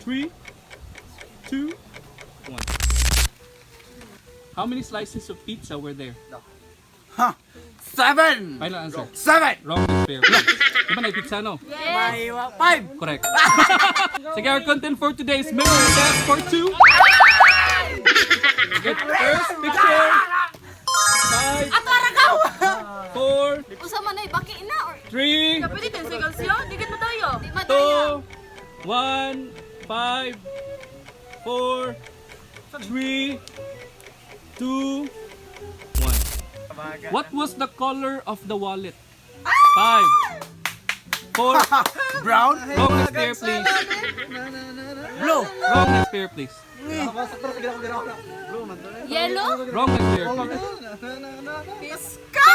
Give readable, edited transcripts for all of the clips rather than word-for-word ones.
3, 2, 1. How many slices of pizza were there? Huh. 7! Final answer. 7! Wrong is fair. Di ba na pizza, no? May 5! Correct. Sige, our content for today is memory test for 2. Okay, first picture. 5, Ato aragaw! 4, Usa man ay baki na or 3, kapili 10 seconds yo, digit mo tayo. Di madayo. 2, 1, 5, 4, 3, 2, 1. What was the color of the wallet? 5, 4, Brown? wrong next pair please. Blue! Wrong next pair please. Yellow? Wrong next pair please. Piska!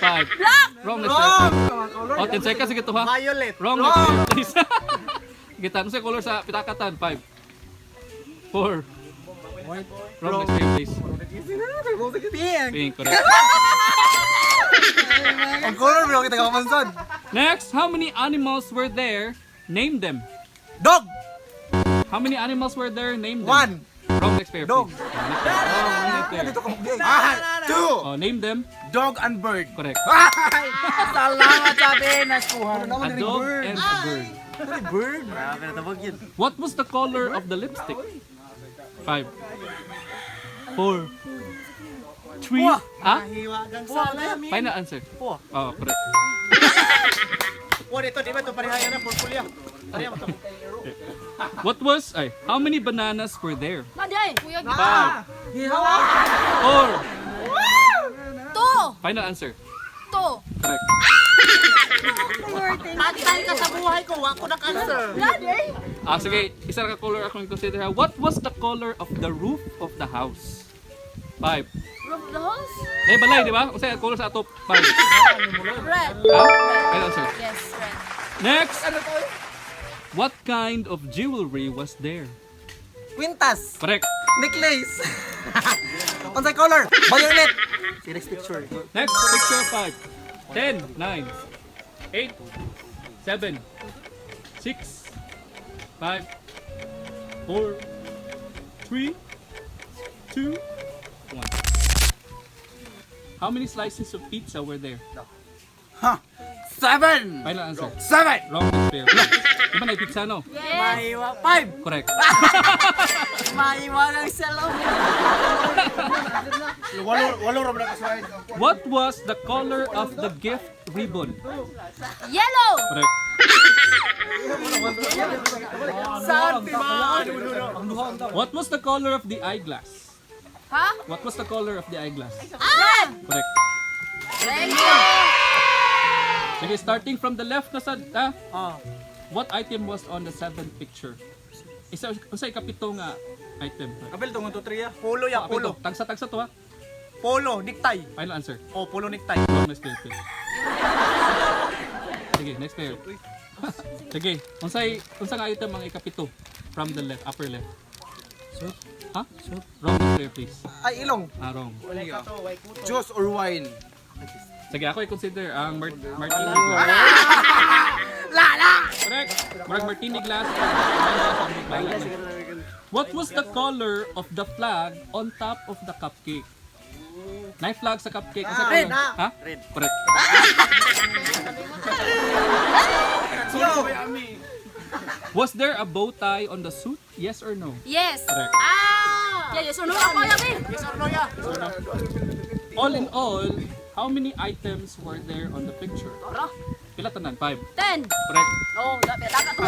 5, Black! wrong next pair please. O, 10 seconds, sige to ha. Violet! Wrong next pair please. Kita, ano sa color sa pitakatan? 5, 4, wrong next pair please. Pink! Pink, correct. Ang color bro, kita kakamansan. Next, how many animals were there? Name them. Dog! How many animals were there? Name them. 1! Wrong next pair, Dog. please. Wrong next pair. 2! Oh, name them. Dog and bird. Correct. Salamat sabi, naskuha. A dog and a bird. Bird? Grabe na tabag yun. What was the color of the lipstick? 5, 4, 3. Ah? Hiwagang Final answer. Po. Oh, correct. Oh, dito, di ba ito parihayan na portfolio? What was, how many bananas were there? Maday, kuya 5, gito. 4. To! Final answer. To! Correct. Patay ka sa buhay ko, ako na cancer. Maday! Ah, sige, isa na ka-color akong consider ha. What was the color of the roof of the house? 5. Roof the house? Balay, di ba? Kung sa'yo, color sa atop. 5. Red. Ha? Final answer. Yes, red. Next! What kind of jewelry was there? Quintas. Correct. Necklace. On the color. Violet. See next picture. Next, picture 5. 10, 9, 8, 7, 6, 5, 4, 3, 2, 1. How many slices of pizza were there? Huh. 7! Final answer. 7! Wrong is fair. Di ba na pizza, no? Yes. May 5! Correct. May walang salong. Walo ram na kasway. What was the color of the gift ribbon? Yellow! Correct. Santi man. What was the color of the eyeglass? Ha? What was the color of the eyeglass? Red! Correct. Thank you! Sige, starting from the left na sa... Oh. What item was on the 7th picture? Isa ikapito nga item. Kapil tungo to 3 ah. Polo ya, Kapito, polo. tagsa-tagsa to ha. Polo, necktie. Final answer. Oh, polo necktie. Wrong, next pair, please. Sige, next pair. Sige, unsa nga item ang ikapito from the left, upper left? Soup. Ha? Soup. Wrong, next pair, please. Ay, ilong. Ah, wrong. Juice or wine? Sige, ako i-consider ang martini glass. Lala! Correct. Martini glass. What was the color of the flag on top of the cupcake? Knife flag sa cupcake. Asa Red. color? Ha? Red. Correct. Was there a bow tie on the suit? Yes or no? Yes! Correct. Ah! Yeah, yes or no? Ako yabi! Yes or no ya? All in all, how many items were there on the picture? Tara! Pila tanan? 5. 10! Correct. Oh, dapat dapat to.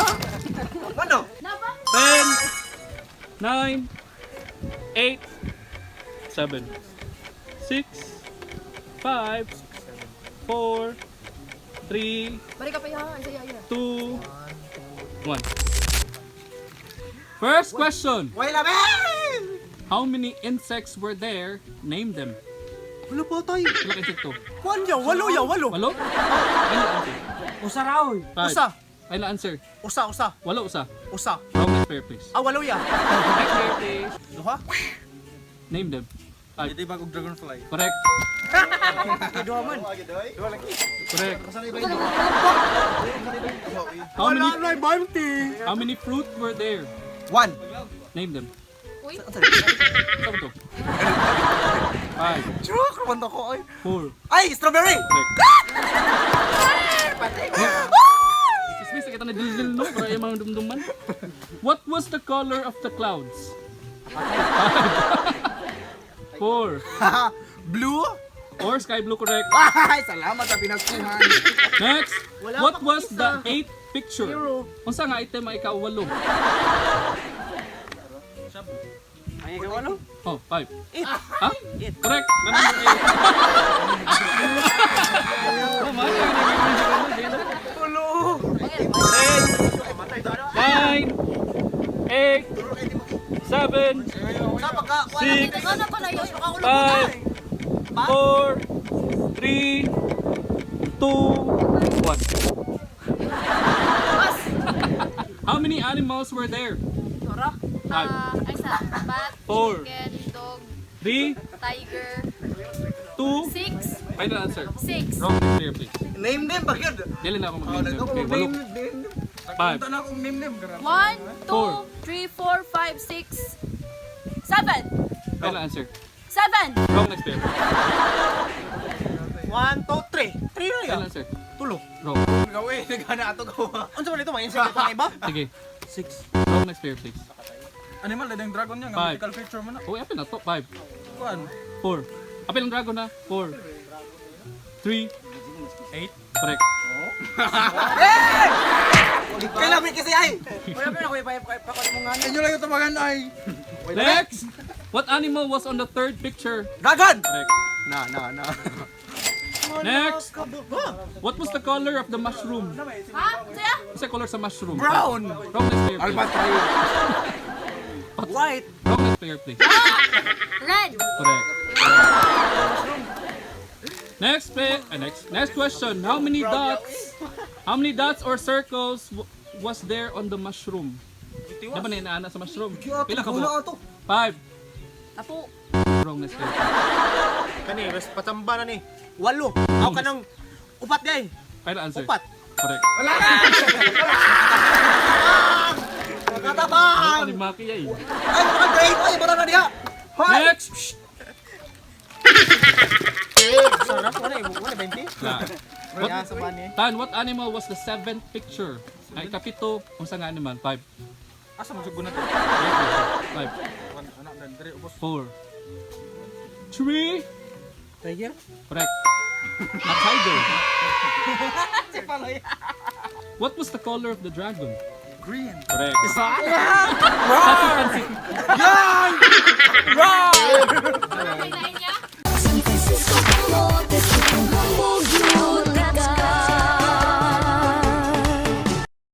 Ano? Napa? 10, 9, 8, 7, 6, 5, 4, 3, Balik ka pa ya. Isa ya. 2, 1. First question. Wait lang, man! How many insects were there? Name them. Walo po tayo. Ilang insekto? Kwan ya, walo ya, walo. Walo? Final answer. Usa raw. 5. Usa. Final answer. Usa, usa. Walo usa. Usa. Wrong, next pair, please. Ah, walo ya. Next pair, please. Duha? Name them. 5. Hindi ba kong dragonfly? Correct. Duha man. Duha lagi. Correct. How many fruit were there? 1. Name them. Uy. Saan to? 5, Joke, kumanta ko ay. 4. Ay, strawberry! Dismiss kita na dil no para yung mga dumduman. What was the color of the clouds? 4. Blue? Or sky blue, correct. Ay, salamat sa pinagkuhan. Next, what was the 8th picture? Unsa nga item ay ika-8? Ay, ikaw ano? Oh, 5. 8. Ha? Correct. Na number 8. Oh, man. Tulo! 9, 8, 7, Sa pagka, 6, Ano ko na yun? 5, 4, 3, 2, 1. How many animals were there? Sura. Five. Ay sa bat, 4, chicken, dog, 3, tiger, 2, 6, final answer. 6. Wrong next player, please. name them, bakit? Dili na ako Oh, mag-name. nagko Okay, name 8, them. 5, na akong name them. 1, 2, Four. 3, 4, 5, 6, 7. final answer. 7. Wrong next player. 1, 2, 3. 3 na Final yan. answer. Tulo. Wrong. Gawin, nagana ato gawa. Ano sa nito, may insect pa iba? Sige. 6. Wrong next player, please. Animal, dahil yung dragon niya, nga 5. mythical creature man na. Oh, apil na to. 5, Kuan, 4. Apil ang dragon na. 4, 3, 8. Correct. Kailan may kasi ay. inyo lang yung tamagan ay. Next! What animal was on the 3rd picture? Dragon! Correct. Na. Next! What was the color of the mushroom? Ha? Saya? What's the color sa mushroom? Brown! Wrong next player, please. Albatray. White. Wrong next player, please. Red. Correct. Next question. How many dots or circles was there on the mushroom? Diba na inaana sa mushroom? Pila ka Wala po? ato. 5. Apo. Wrong next player. Kani, res patamba na ni. 8. Aw kanang upat day. Final answer. Upat. Correct. Katabang! Ano ni Maki ay? Ay, mga grade. Ay, bara na diha. Hoy! Next! Shh! Sarap wala eh, wala 20. Na. Kaya sa bani. Tan, what animal was the 7th picture? Ay, kapito, kung saan nga naman? 5. Asa mo siguro na to? 5. Anak na, dari ubos. 4. 3. Tiger. Correct. A tiger. What was the color of the dragon? Green. Correct. Yan!